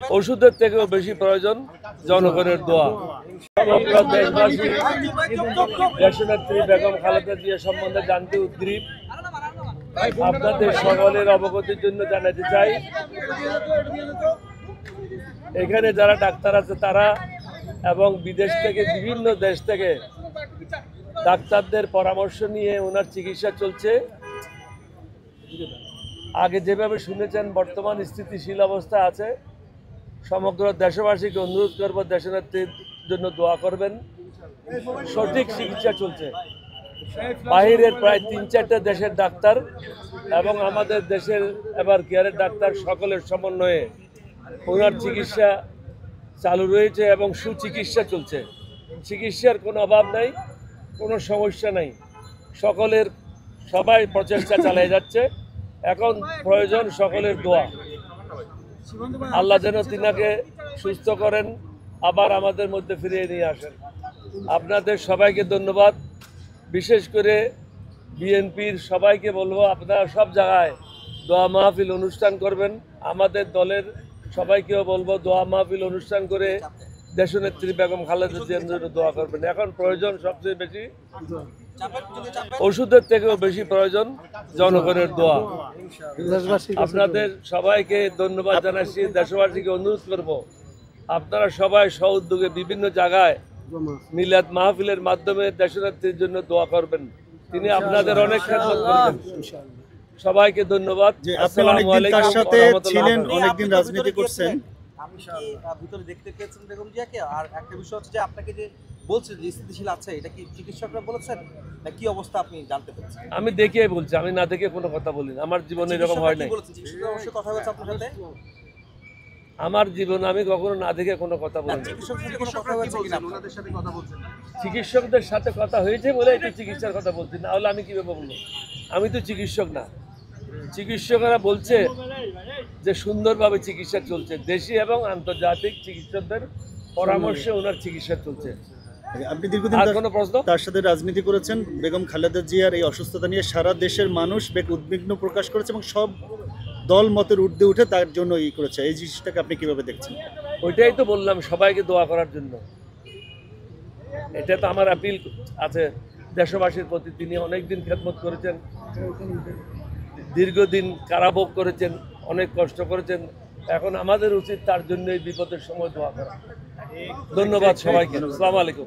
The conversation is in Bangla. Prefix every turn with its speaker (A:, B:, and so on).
A: ওষুধের থেকেও বেশি প্রয়োজন জনগণের দোয়া। সমগ্র দেশবাসী দেশনেত্রী বেগম খালেদা জিয়া সম্বন্ধে জানতে উদ্গ্রীব। আপনাদের সকলের অবগতির জন্য জানাতে চাই, এখানে যারা ডাক্তার আছে তারা এবং বিদেশ থেকে বিভিন্ন দেশ থেকে ডাক্তারদের পরামর্শ নিয়ে ওনার চিকিৎসা চলছে। আগে যেভাবে শুনেছেন বর্তমান স্থিতিশীল অবস্থা আছে। সমগ্র দেশবাসীকে অনুরোধ করব দেশনেত্রীর জন্য দোয়া করবেন। সঠিক চিকিৎসা চলছে। বাহিরের প্রায় ৩-৪টা দেশের ডাক্তার এবং আমাদের দেশের এবার কেয়ারের ডাক্তার সকলের সমন্বয়ে ওনার চিকিৎসা চালু রয়েছে এবং সুচিকিৎসা চলছে। চিকিৎসার কোনো অভাব নাই, কোনো সমস্যা নাই। সবাই প্রচেষ্টা চালিয়ে যাচ্ছে। এখন প্রয়োজন সকলের দোয়া। আল্লাহ যেন তিনাকে সুস্থ করেন, আবার আমাদের মধ্যে ফিরিয়ে নিয়ে আসেন। আপনাদের সবাইকে ধন্যবাদ। বিশেষ করে বিএনপির সবাইকে বলবো, আপনারা সব জায়গায় দোয়া মাহফিল অনুষ্ঠান করবেন। আমাদের দলের সবাইকেও বলবো দোয়া মাহফিল অনুষ্ঠান করে দেশনেত্রী বেগম খালেদা জিয়ার জন্য দোয়া করবেন। এখন প্রয়োজন সবচেয়ে বেশি ওষুধের থেকেও বেশি প্রয়োজন জনগণের দোয়া। আপনাদের সবাইকে ধন্যবাদ জানাচ্ছি। দেশবাসীকে অনুরোধ করব, আপনারা সবাই সউদ্যোগে বিভিন্ন জায়গায় মিলাদ মাহফিলের মাধ্যমে দেশনেত্রীর জন্য দোয়া করবেন। তিনি আপনাদের অনেক খেদমত করবেন। সবাইকে ধন্যবাদ।
B: আসসালামু আলাইকুম। অনেকদিন রাজনীতি করছেন,
C: আমি ভিতরে দেখতে পেয়েছেন বেগম জিয়াকে। আর একটা বিষয় হচ্ছে যে আপনাকে যে বলছে যে স্থিতিশীল আছে, এটা কি চিকিৎসকরা বলেছেন না কি অবস্থা আপনি জানতে পেরেছেন?
A: আমি দেখে বলছি, আমি না দেখে কোনো কথা বলি না। আমার জীবনে এরকম হয় নাই।
C: চিকিৎসকরা অবশ্যই কথা বলছে আপনার সাথে?
A: আমার জীবনে আমি কখনো না দেখে কোনো কথা বলি না। চিকিৎসকদের সাথে কথা হয়েছে বলে এটা চিকিৎসার কথা বলছি, না হলে আমি কিভাবে বলবো? আমি তো চিকিৎসক না। চিকিৎসকরা বলছে যে সুন্দরভাবে চিকিৎসা চলছে। দেশি এবং আন্তর্জাতিক চিকিৎসকদের পরামর্শে ওনার চিকিৎসা চলছে।
B: আপনি দীর্ঘদিন তার সাথে রাজনীতি করেছেন। বেগম খালেদা জিয়ার এই অসুস্থতা নিয়ে সারা দেশের মানুষ উদ্বিগ্ন প্রকাশ করেছে এবং সব দল মতের ঊর্ধ্বে উঠে তার জন্য করেছে। এই জিনিসটাকে আপনি কিভাবে দেখছেন?
A: ওইটাই তো বললাম, সবাইকে দোয়া করার জন্য। এটা তো আমার আপিল আছে দেশবাসীর প্রতি। তিনি অনেকদিন খেদমত করেছেন, দীর্ঘদিন কারাভোগ করেছেন, অনেক কষ্ট করেছেন। এখন আমাদের উচিত তার জন্য এই বিপদের সময় দোয়া করা। ধন্যবাদ সবাইকে। আসসালামু আলাইকুম।